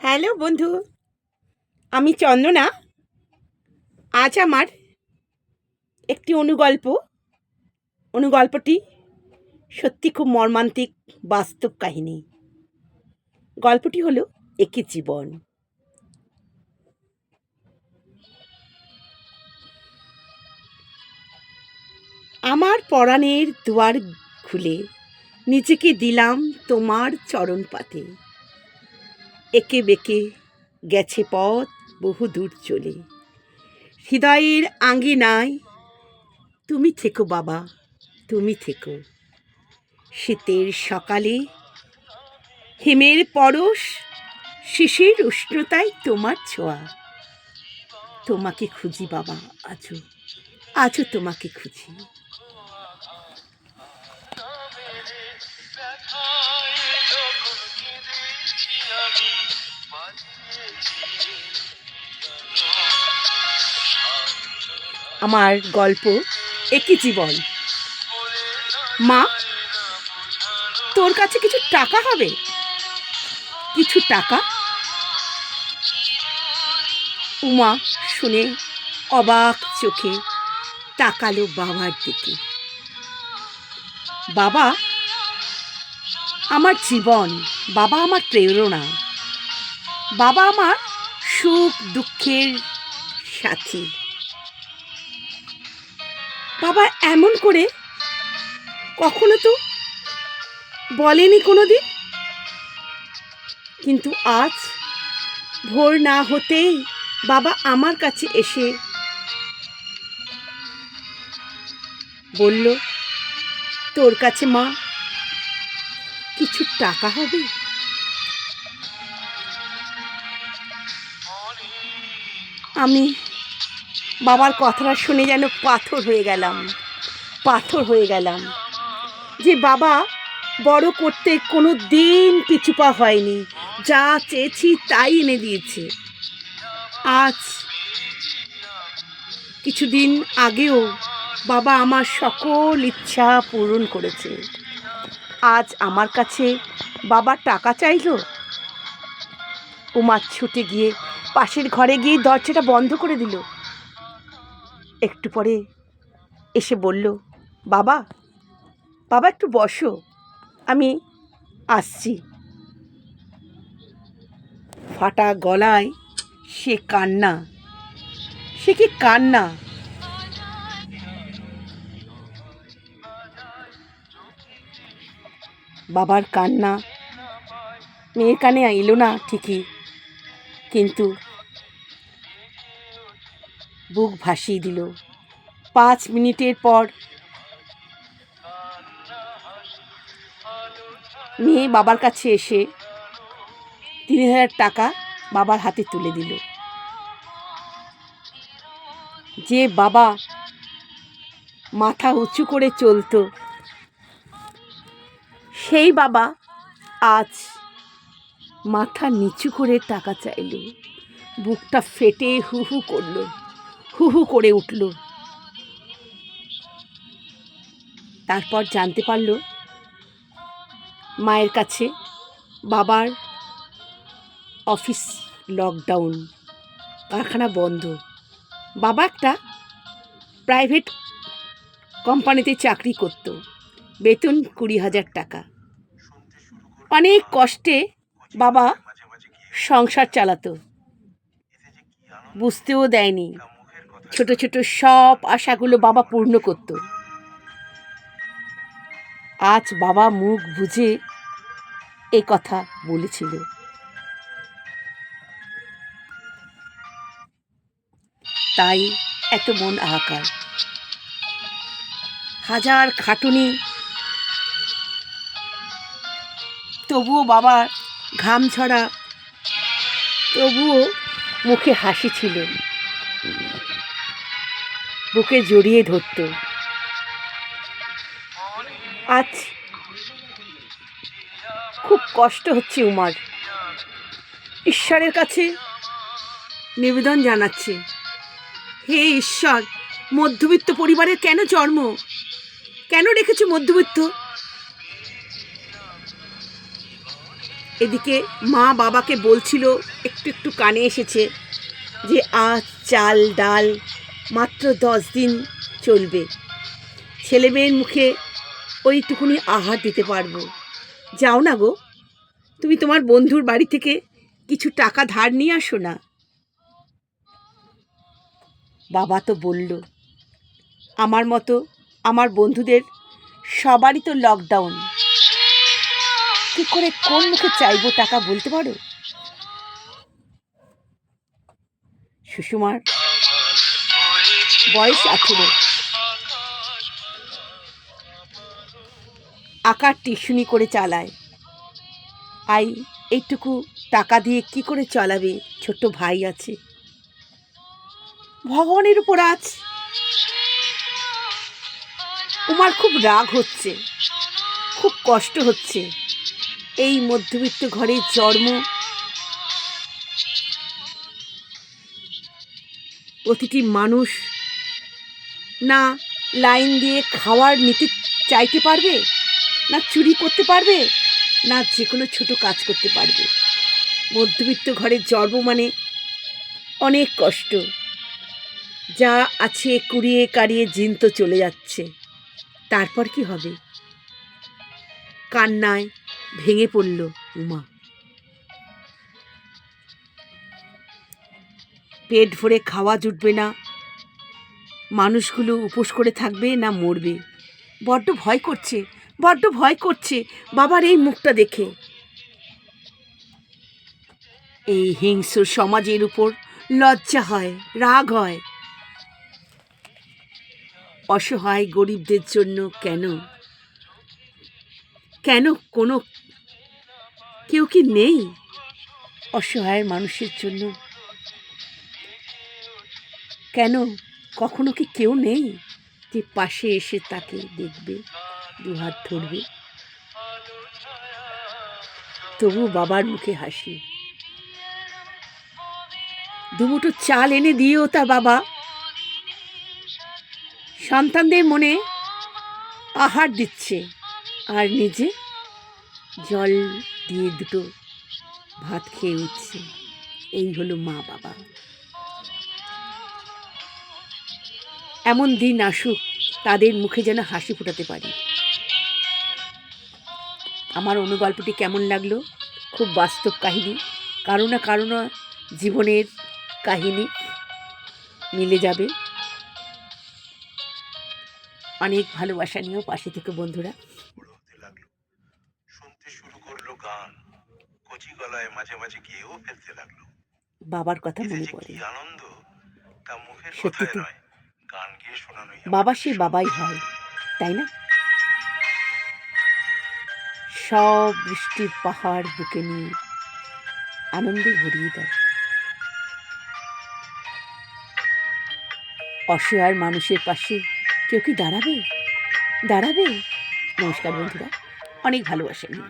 Hello বন্ধু, আমি চন্দনা। আজ আমার একটি অনুগল্পটি সত্যি খুব মর্মান্তিক বাস্তব কাহিনী। গল্পটি হলো একই জীবন। আমার পরাণের দুয়ার খুলে নিজেকে দিলাম তোমার চরণ পাতে। একে বেঁকে গেছে পথ বহু দূর চলে, হৃদয়ের আঙ্গিনায় তুমি থেকো বাবা, তুমি থেকো। শীতের সকালে হিমের পরশ, শিশির উষ্ণতায় তোমার ছোঁয়া। তোমাকে খুঁজি বাবা, আজও আজও তোমাকে খুঁজি। আমার গল্প একই জীবন। মা, তোর কাছে কিছু টাকা হবে? কিছু টাকা? উমা শুনে অবাক চোখে তাকালো বাবার দিকে। বাবা আমার জীবন, বাবা আমার প্রেরণা, বাবা আমার সুখ দুঃখের সাথী। বাবা এমন করে কখনো তো বলেনি কোনোদিন, কিন্তু আজ ভোর না হতেই বাবা আমার কাছে এসে বলল, তোর কাছে মা কিছু টাকা হবে? আমি বাবার কথাটা শুনে যেন পাথর হয়ে গেলাম। যে বাবা বড় করতে কোনো দিন পিছুপা হয়নি, যা চেয়েছি তাই এনে দিয়েছে। আজ কিছুদিন আগেও বাবা আমার সকল ইচ্ছা পূরণ করেছে। আজ আমার কাছে বাবা টাকা চাইল। উমা ছুটে গিয়ে পাশের ঘরে গিয়ে দরজাটা বন্ধ করে দিল। একটু পরে এসে বলল, বাবা বাবা একটু বসো, আমি আসছি। ফাটা গলায় সে কান্না, সে কি কান্না! বাবার কান্না মেয়ের কানে এলো না ঠিকই, কিন্তু বুক ভাসিয়ে দিল। 5 মিনিটের পর মেয়ে বাবার কাছে এসে 3,000 টাকা বাবার হাতে তুলে দিল। যে বাবা মাথা উঁচু করে চলতো, সেই বাবা আজ মাথা নিচু করে টাকা চাইল। বুকটা ফেটে হু হু করে উঠল। তারপর জানতে পারল মায়ের কাছে বাবার অফিস লকডাউন, কারখানা বন্ধ। বাবা একটা প্রাইভেট কোম্পানিতে চাকরি করত, বেতন 20,000 টাকা। অনেক কষ্টে বাবা সংসার চালাতো, বুঝতেও দেয়নি। ছোট ছোট সব আশাগুলো বাবা পূর্ণ করত। আজ বাবা মুখ বুজে এ কথা বলেছিল। তাই এত মন আহাকার। হাজার খাটুনি, তবুও বাবার ঘাম ঝরা, তবুও মুখে হাসি ছিল, বুকে জড়িয়ে ধরত। আজ খুব কষ্ট হচ্ছে উমার। ঈশ্বরের কাছে নিবেদন জানাচ্ছে, হে ঈশ্বর, মধ্যবিত্ত পরিবারের কেন জন্ম, কেন রেখেছো মধ্যবিত্ত? এদিকে মা বাবাকে বলছিল, একটু একটু কানে এসেছে, যে আজ চাল ডাল মাত্র 10 দিন চলবে, ছেলে মেয়ের মুখে ওইটুকুনি আহার দিতে পারবো। যাও না গো, তুমি তোমার বন্ধুর বাড়ি থেকে কিছু টাকা ধার নিয়ে আসো না। বাবা তো বলল, আমার মতো আমার বন্ধুদের সবারই তো লকডাউন, কি করে কোন মুখে চাইবো টাকা বলতে পারো? সুষমার বয়স 18, আঁকার টিউশনি করে চালায়। এইটুকু টাকা দিয়ে কি করে চালাবে? ছোট্ট ভাই আছে, ভগবানের উপর আজ উমার খুব রাগ হচ্ছে, খুব কষ্ট হচ্ছে। এই মধ্যবিত্ত ঘরে জন্ম, প্রতিটি মানুষ না লাইন দিয়ে খাওয়ার নিতে চাইতে পারবে, না চুরি করতে পারবে, না যে কোনো ছোটো কাজ করতে পারবে। মধ্যবিত্ত ঘরের জন্ম মানে অনেক কষ্ট। যা আছে কুড়িয়ে কাড়িয়ে জিন তো চলে যাচ্ছে, তারপর কি হবে? কান্নায় ভেঙে পড়ল উমা। পেট ভরে খাওয়া জুটবে না, মানুষগুলো উপোস করে থাকবে না মরবে। বড্ড ভয় করছে, বড্ড ভয় করছে বাবার এই মুখটা দেখে। এই হিংস্র সমাজের উপর লজ্জা হয়, রাগ হয়। অসহায় গরিবদের জন্য কেন কেন কোনো কেউ কি নেই? অসহায় মানুষের জন্য কেন কখনো কি কেউ নেই যে পাশে এসে তাকে দেখবে, দুহাত ধরবে? তবু বাবার মুখে হাসি। দুমুঠো চাল এনে দিয়েও তার বাবা সন্তানদের মনে আহার দিচ্ছে, আর নিজে জল দিয়ে দুটো ভাত খেয়ে উঠছে। এই হলো মা বাবা। এমন দিন আসুক, তাদের মুখে যেন হাসি ফোটাতে পারি। আমার অনুগল্পটি কেমন লাগলো? খুব বাস্তব কাহিনী, কারো না কারো না জীবনের কাহিনী মিলে যাবে। অনেক ভালোবাসা নিয়েও পাশে থেকে বন্ধুরা। শুনতে শুরু করলো গান, কচি গলায় মাঝে মাঝে গিয়েও ফেলতে লাগলো। বাবার কথা মনে পড়ে। আনন্দ তা মুখের কথায় নয়, গান গিয়ে শোনানোই। বাবা সে বাবাই হয়, তাই না? সব বৃষ্টির পাহাড় বুকে নিয়ে আনন্দে ভরিয়ে দেয়। অসহায় মানুষের পাশে কেউ কি দাঁড়াবে? নমস্কার বন্ধুরা, অনেক ভালোবাসা নিয়ে।